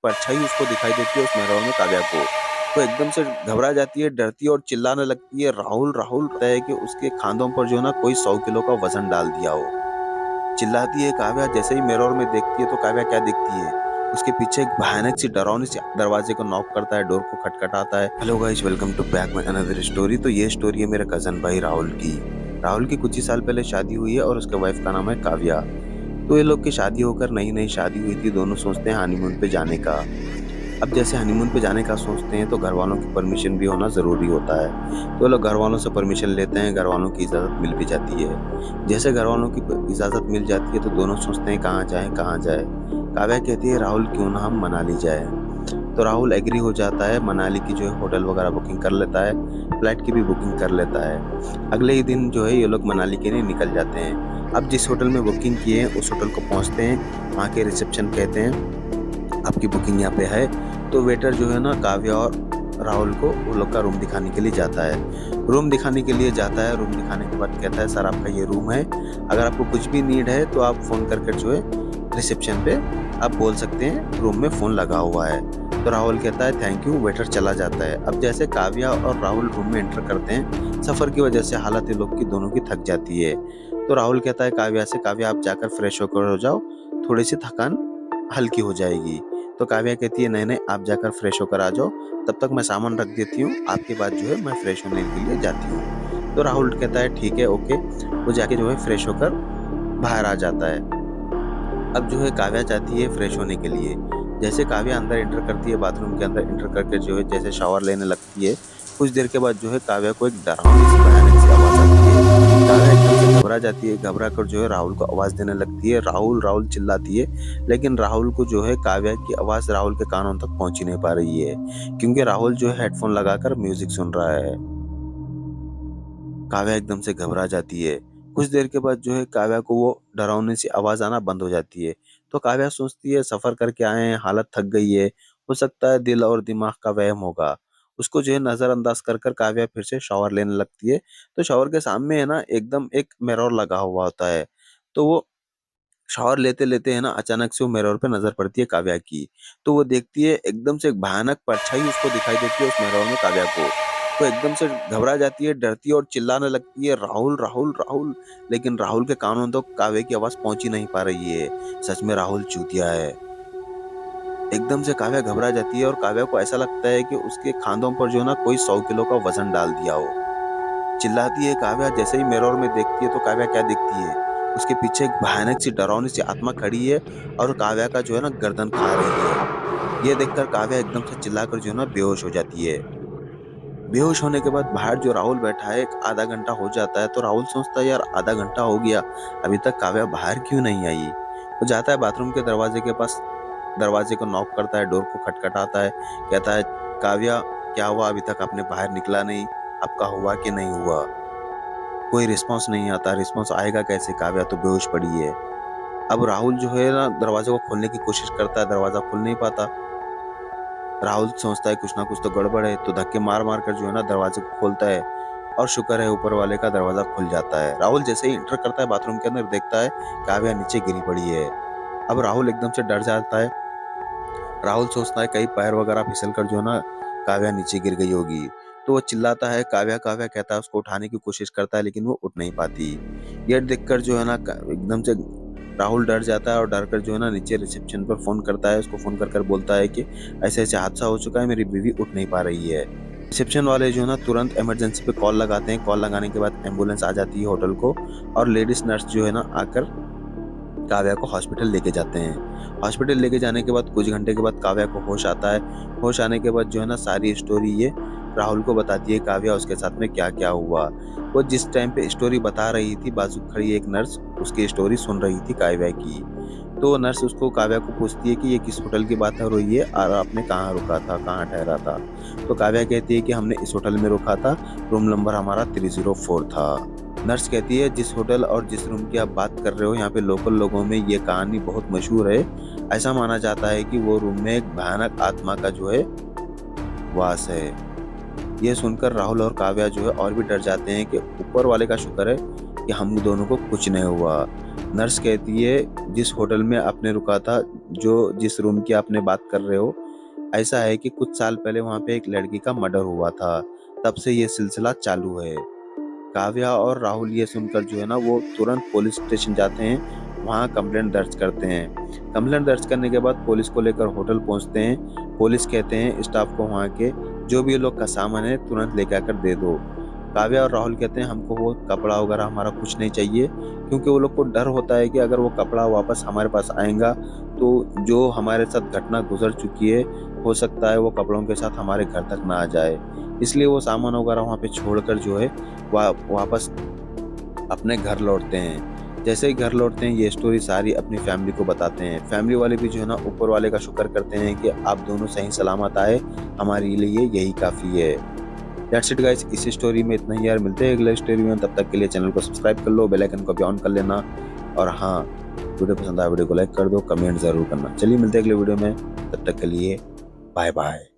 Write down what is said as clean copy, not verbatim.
परछाई उसको दिखाई देती है उस मिरर में काव्या को। तो एकदम से घबरा जाती है, डरती है और चिल्लाने लगती है, राहुल राहुल। लगता है कि उसके खांधों पर जो है ना कोई 100 किलो का वजन डाल दिया हो। चिल्लाती है काव्या। जैसे ही मिरर में देखती है तो काव्या क्या दिखती है, उसके पीछे एक भयानक सी डरावनी सी दरवाजे को नॉक करता है, डोर को खटखटाता है। Hello guys, welcome to back my another story. तो ये स्टोरी है मेरे कजन भाई राहुल की। राहुल की कुछ ही साल पहले शादी हुई है और उसके वाइफ का नाम है काव्या। तो ये लोग की शादी होकर नई नई शादी हुई थी। दोनों सोचते हैं हनीमून पे जाने का। अब जैसे हनीमून पे जाने का सोचते हैं तो घर वालों की परमिशन भी होना ज़रूरी होता है। तो वो लोग घर वालों से परमिशन लेते हैं, घर वालों की इजाज़त मिल भी जाती है। जैसे घर वालों की इजाज़त मिल जाती है तो दोनों सोचते हैं कहाँ जाएँ कहाँ जाएँ। काव्या कहती है राहुल क्यों ना हम मनाली जाएँ। तो राहुल एग्री हो जाता है, मनाली की जो है होटल वगैरह बुकिंग कर लेता है, फ्लाइट की भी बुकिंग कर लेता है। अगले ही दिन जो है ये लोग मनाली के लिए निकल जाते हैं। अब जिस होटल में बुकिंग किए हैं उस होटल को पहुँचते हैं। वहाँ के रिसेप्शन कहते हैं आपकी बुकिंग यहाँ पे है। तो वेटर जो है ना काव्या और राहुल को वो लोग का रूम दिखाने के लिए जाता है। रूम दिखाने के लिए जाता है, रूम दिखाने के बाद कहता है सर आपका ये रूम है, अगर आपको कुछ भी नीड है तो आप फ़ोन करके जो है रिसेप्शन पे आप बोल सकते हैं, रूम में फ़ोन लगा हुआ है। तो राहुल कहता है थैंक यू, वेटर चला जाता है। अब जैसे काव्या और राहुल रूम में एंटर करते हैं, सफ़र की वजह से हालत ये लोग की दोनों की थक जाती है। तो राहुल कहता है काव्या से, काव्या आप जाकर फ्रेश होकर हो जाओ, थोड़ी सी थकान हल्की हो जाएगी। तो काव्या कहती है नहीं नहीं आप जाकर फ्रेश होकर आ जाओ, तब तक मैं सामान रख देती हूँ, आपके बाद जो है मैं फ्रेश होने के लिए जाती हूँ। तो राहुल कहता है ठीक है ओके। वो जाके जो है फ्रेश होकर बाहर आ जाता है। अब जो है काव्या चाहती है फ्रेश होने के लिए। जैसे काव्या अंदर एंटर करती है, बाथरूम के अंदर एंटर करके जो है जैसे शावर लेने लगती है, कुछ देर के बाद जो है काव्या को एक डरावनी सी भयानक सी आवाज़ आती है। काव्या एकदम से घबरा जाती है, घबरा कर जो है राहुल को आवाज़ देने लगती है, राहुल राहुल चिल्लाती है। लेकिन राहुल को जो है काव्या की आवाज़ राहुल के कानों तक पहुंच ही नहीं पा रही है, क्योंकि राहुल जो है हेडफोन लगाकर म्यूजिक सुन रहा है। काव्या एकदम से घबरा जाती है। कुछ देर के बाद जो है काव्या को वो डरावनी सी आवाज़ आना बंद हो जाती है। तो काव्या सोचती है सफ़र करके आए हैं, हालत थक गई है, हो सकता है दिल और दिमाग का वहम होगा। उसको जो है नज़रअंदाज कर कर काव्या फिर से शावर लेने लगती है। तो शावर के सामने है ना एकदम एक मिरर लगा हुआ होता है। तो वो शावर लेते-लेते है ना अचानक से वो मिरर पे नज़र पड़ती है काव्या की। तो वो देखती है एकदम से एक भयानक परछाई उसको दिखाई देती है उस मिरर में काव्या को। तो एकदम से घबरा जाती है, डरती है और चिल्लाने लगती है राहुल राहुल राहुल। लेकिन राहुल के कानों तक काव्या की आवाज़ पहुँच ही नहीं पा रही है। सच में राहुल चूतिया है। एकदम से काव्या घबरा जाती है और काव्या को ऐसा लगता है कि उसके खांधों पर जो है ना कोई 100 किलो का वज़न डाल दिया हो। चिल्लाती है काव्या। जैसे ही मिरर में देखती है तो काव्या क्या दिखती है, उसके पीछे एक भयानक सी डरावनी सी आत्मा खड़ी है और काव्या का जो है ना गर्दन खा रही है। ये देखकर काव्या एकदम से चिल्लाकर जो है ना बेहोश हो जाती है। बेहोश होने के बाद बाहर जो राहुल बैठा है, एक आधा घंटा हो जाता है। तो राहुल सोचता है यार आधा घंटा हो गया, अभी तक काव्या बाहर क्यों नहीं आई। वो जाता है बाथरूम के दरवाजे के पास, दरवाजे को नॉक करता है, डोर को खटखटाता है, कहता है काव्या क्या हुआ, अभी तक आपने बाहर निकला नहीं, आपका हुआ कि नहीं हुआ। कोई रिस्पॉन्स नहीं आता। रिस्पॉन्स आएगा कैसे, काव्या तो बेहोश पड़ी है। अब राहुल जो है ना दरवाजे को खोलने की कोशिश करता है, दरवाजा खुल नहीं पाता। राहुल सोचता है कुछ ना कुछ तो गड़बड़ है, तो धक्के मार मार कर जो है ना दरवाजे को खोलता है और शुक्र है ऊपर वाले का दरवाजा खुल जाता है। राहुल जैसे ही एंटर करता है बाथरूम के अंदर, देखता है काव्या नीचे गिरी पड़ी है। अब राहुल एकदम से डर जाता है। राहुल सोचता है कहीं पैर वगैरह फिसल कर जो है ना काव्या नीचे गिर गई होगी। तो वो चिल्लाता है काव्या काव्या, कहता है, उसको उठाने की कोशिश करता है लेकिन वो उठ नहीं पाती। ये देखकर जो है ना एकदम से राहुल डर जाता है और डर कर जो है ना नीचे रिसेप्शन पर फोन करता है। उसको फोन कर कर बोलता है कि ऐसे ऐसे हादसा हो चुका है, मेरी बीवी उठ नहीं पा रही है। रिसेप्शन वाले जो है ना तुरंत इमरजेंसी पे कॉल लगाते हैं। कॉल लगाने के बाद एम्बुलेंस आ जाती है होटल को और लेडीज नर्स जो है ना आकर काव्या को हॉस्पिटल लेके जाते हैं। हॉस्पिटल लेके जाने के बाद कुछ घंटे के बाद काव्या को होश आता है। होश आने के बाद जो है ना सारी स्टोरी ये राहुल को बताती है काव्या, उसके साथ में क्या क्या हुआ। वो जिस टाइम पे स्टोरी बता रही थी, बाजू खड़ी एक नर्स उसकी स्टोरी सुन रही थी काव्या की। तो नर्स उसको काव्या को पूछती है कि ये किस होटल की बात हो रही है और आपने कहाँ रुका था, कहाँ ठहरा था। तो काव्या कहती है कि हमने इस होटल में रुका था, रूम नंबर हमारा 304 था। नर्स कहती है जिस होटल और जिस रूम की आप बात कर रहे हो, यहाँ पे लोकल लोगों में ये कहानी बहुत मशहूर है। ऐसा माना जाता है कि वो रूम में एक भयानक आत्मा का जो है वास है। ये सुनकर राहुल और काव्या जो है और भी डर जाते हैं कि ऊपर वाले का शुक्र है कि हम दोनों को कुछ नहीं हुआ। नर्स कहती है जिस होटल में आपने रुका था, जो जिस रूम की आपने बात कर रहे हो, ऐसा है कि कुछ साल पहले वहाँ पे एक लड़की का मर्डर हुआ था, तब से ये सिलसिला चालू है। काव्या और राहुल ये सुनकर जो है ना वो तुरंत पुलिस स्टेशन जाते हैं, वहाँ कंप्लेंट दर्ज करते हैं। कंप्लेंट दर्ज करने के बाद पुलिस को लेकर होटल पहुँचते हैं। पुलिस कहते हैं स्टाफ को वहाँ के जो भी ये लोग का सामान है तुरंत लेकर आकर दे दो। काव्या और राहुल कहते हैं हमको वो कपड़ा वगैरह हमारा कुछ नहीं चाहिए, क्योंकि वो लोग को डर होता है कि अगर वो कपड़ा वापस हमारे पास आएगा तो जो हमारे साथ घटना गुजर चुकी है हो सकता है वो कपड़ों के साथ हमारे घर तक ना आ जाए। इसलिए वो सामान वगैरह वहाँ पे छोड़कर जो है वापस अपने घर लौटते हैं। जैसे ही घर लौटते हैं ये स्टोरी सारी अपनी फैमिली को बताते हैं। फैमिली वाले भी जो है ना ऊपर वाले का शुक्र करते हैं कि आप दोनों सही सलामत आए, हमारे लिए यही काफ़ी है। दैट्स इट गाइस, इस स्टोरी में इतना ही यार। मिलते हैं अगले स्टोरी में, तब तक के लिए चैनल को सब्सक्राइब कर लो, बेल आइकन को भी ऑन कर लेना, और हाँ, वीडियो पसंद आया वीडियो को लाइक कर दो, कमेंट जरूर करना। चलिए मिलते हैं अगले वीडियो में, तब तक के लिए बाय बाय।